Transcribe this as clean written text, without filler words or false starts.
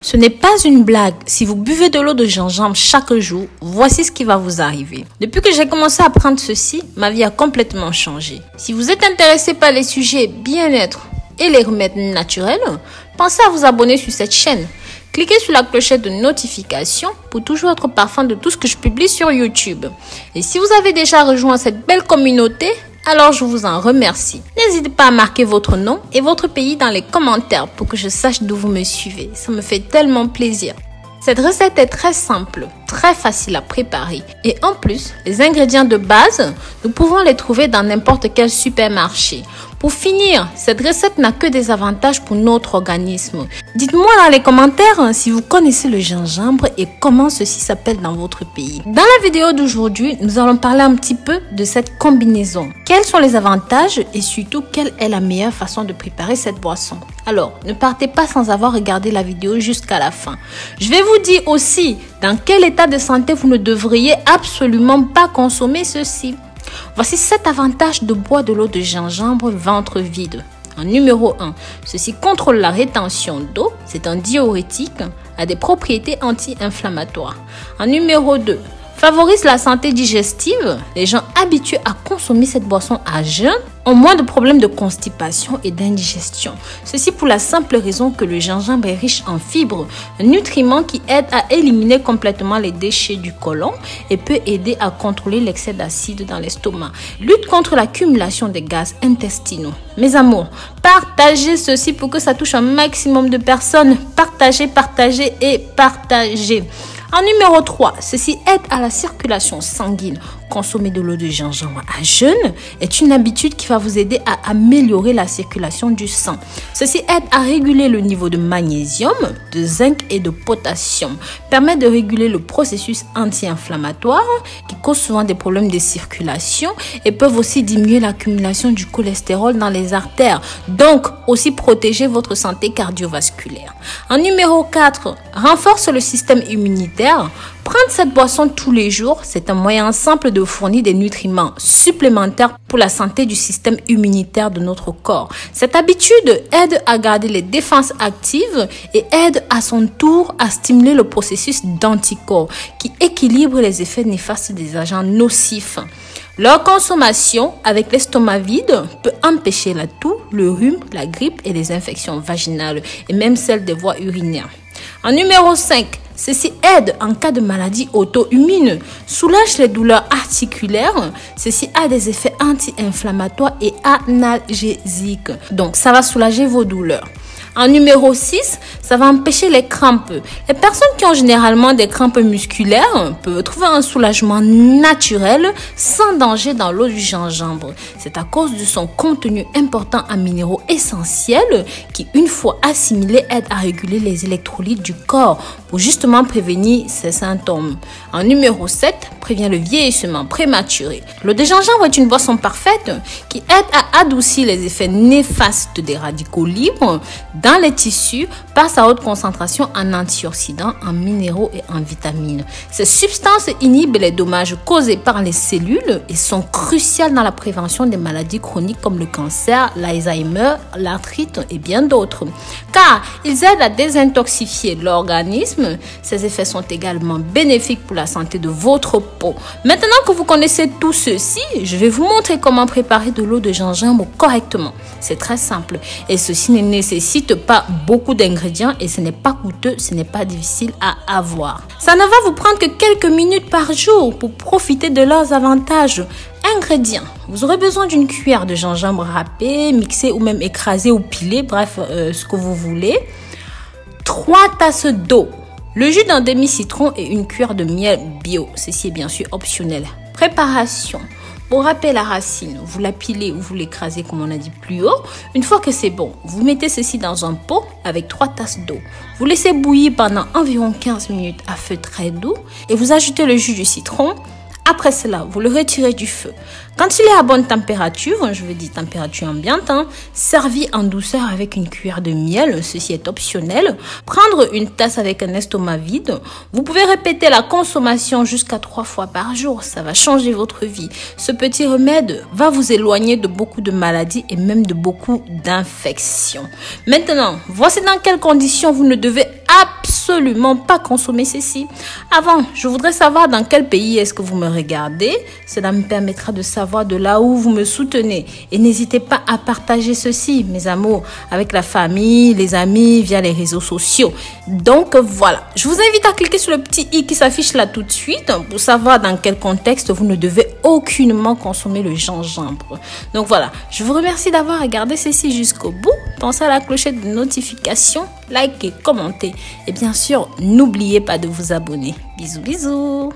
Ce n'est pas une blague. Si vous buvez de l'eau de gingembre chaque jour, voici ce qui va vous arriver. Depuis que j'ai commencé à prendre ceci, ma vie a complètement changé. Si vous êtes intéressé par les sujets bien-être et les remèdes naturels, pensez à vous abonner sur cette chaîne. Cliquez sur la clochette de notification pour toujours être parfum de tout ce que je publie sur YouTube. Et si vous avez déjà rejoint cette belle communauté, alors je vous en remercie. N'hésitez pas à marquer votre nom et votre pays dans les commentaires pour que je sache d'où vous me suivez. Ça me fait tellement plaisir. Cette recette est très simple, très facile à préparer. Et en plus, les ingrédients de base, nous pouvons les trouver dans n'importe quel supermarché. Pour finir, cette recette n'a que des avantages pour notre organisme. Dites-moi dans les commentaires si vous connaissez le gingembre et comment ceci s'appelle dans votre pays. Dans la vidéo d'aujourd'hui, nous allons parler un petit peu de cette combinaison. Quels sont les avantages et surtout quelle est la meilleure façon de préparer cette boisson? Alors, ne partez pas sans avoir regardé la vidéo jusqu'à la fin. Je vais vous dire aussi dans quel état de santé vous ne devriez absolument pas consommer ceci. Voici 7 avantages de boire de l'eau de gingembre ventre vide. En numéro 1, ceci contrôle la rétention d'eau. C'est un diurétique, a des propriétés anti-inflammatoires. En numéro 2, favorise la santé digestive. Les gens habitués à consommer cette boisson à jeun ont moins de problèmes de constipation et d'indigestion. Ceci pour la simple raison que le gingembre est riche en fibres, un nutriment qui aide à éliminer complètement les déchets du côlon et peut aider à contrôler l'excès d'acide dans l'estomac. Lutte contre l'accumulation des gaz intestinaux. Mes amours, partagez ceci pour que ça touche un maximum de personnes. Partagez, partagez et partagez. En numéro 3, ceci aide à la circulation sanguine. Consommer de l'eau de gingembre à jeun est une habitude qui va vous aider à améliorer la circulation du sang. Ceci aide à réguler le niveau de magnésium, de zinc et de potassium. Permet de réguler le processus anti-inflammatoire qui cause souvent des problèmes de circulation et peuvent aussi diminuer l'accumulation du cholestérol dans les artères. Donc, aussi protéger votre santé cardiovasculaire. En numéro 4, renforce le système immunitaire. Prendre cette boisson tous les jours, c'est un moyen simple de fournir des nutriments supplémentaires pour la santé du système immunitaire de notre corps. Cette habitude aide à garder les défenses actives et aide à son tour à stimuler le processus d'anticorps qui équilibre les effets néfastes des agents nocifs. Leur consommation avec l'estomac vide peut empêcher la toux, le rhume, la grippe et les infections vaginales et même celles des voies urinaires. En numéro 5, ceci aide en cas de maladie auto-immune, soulage les douleurs articulaires, ceci a des effets anti-inflammatoires et analgésiques. Donc, ça va soulager vos douleurs. En numéro 6, ça va empêcher les crampes. Les personnes qui ont généralement des crampes musculaires peuvent trouver un soulagement naturel sans danger dans l'eau du gingembre. C'est à cause de son contenu important en minéraux essentiels qui, une fois assimilés, aident à réguler les électrolytes du corps pour justement prévenir ces symptômes. En numéro 7, prévient le vieillissement prématuré. L'eau de gingembre est une boisson parfaite qui aide à adoucir les effets néfastes des radicaux libres dans les tissus par sa haute concentration en antioxydants, en minéraux et en vitamines. Ces substances inhibent les dommages causés par les cellules et sont cruciales dans la prévention des maladies chroniques comme le cancer, l'Alzheimer, l'arthrite et bien d'autres. Car ils aident à désintoxifier l'organisme. Ces effets sont également bénéfiques pour la santé de votre peau. Maintenant que vous connaissez tout ceci, je vais vous montrer comment préparer de l'eau de gingembre correctement. C'est très simple et ceci ne nécessite pas beaucoup d'ingrédients et ce n'est pas coûteux, ce n'est pas difficile à avoir. Ça ne va vous prendre que quelques minutes par jour pour profiter de leurs avantages. Ingrédients. Vous aurez besoin d'une cuillère de gingembre râpé, mixé ou même écrasé ou pilé, bref, ce que vous voulez. 3 tasses d'eau. Le jus d'un demi-citron et une cuillère de miel bio. Ceci est bien sûr optionnel. Préparation. Pour râper la racine, vous la pilez ou vous l'écrasez comme on a dit plus haut. Une fois que c'est bon, vous mettez ceci dans un pot avec 3 tasses d'eau. Vous laissez bouillir pendant environ 15 minutes à feu très doux et vous ajoutez le jus du citron. Après cela, vous le retirez du feu. Quand il est à bonne température, je veux dire température ambiante, servi en douceur avec une cuillère de miel, ceci est optionnel. Prendre une tasse avec un estomac vide. Vous pouvez répéter la consommation jusqu'à 3 fois par jour, ça va changer votre vie. Ce petit remède va vous éloigner de beaucoup de maladies et même de beaucoup d'infections. Maintenant, voici dans quelles conditions vous ne devez absolument pas consommer ceci. Avant, je voudrais savoir dans quel pays est-ce que vous me regardez. Cela me permettra de savoir de là où vous me soutenez. Et n'hésitez pas à partager ceci, mes amours, avec la famille, les amis, via les réseaux sociaux. Donc voilà, je vous invite à cliquer sur le petit i qui s'affiche là tout de suite pour savoir dans quel contexte vous ne devez aucunement consommer le gingembre. Donc voilà, je vous remercie d'avoir regardé ceci jusqu'au bout. Pensez à la clochette de notification, likez, commentez et bien sûr, n'oubliez pas de vous abonner. Bisous, bisous.